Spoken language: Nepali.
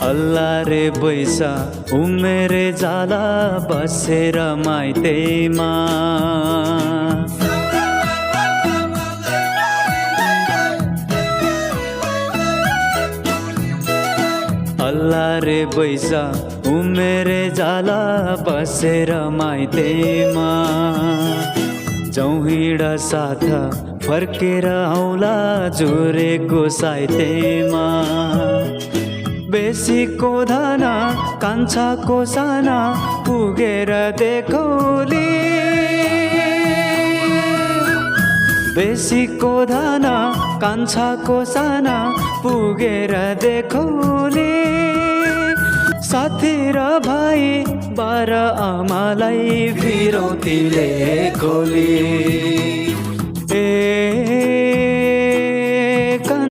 हल्ला रे बैसा उमेरे जाला बसेर माइतेमा। हल्ला रे बैसा उमेरे जाला बसेर माइतेमा। जाउँ हिँड साथ फर्केर आउला जोरेको साइतेमा। बेसीको धना कान्छाको साना पुगेर देखौली। बेसीको धना कान्छाको साना पुगेर देखौली। साथी र भाइ बार आमालाई फिरौतीले खोली। ए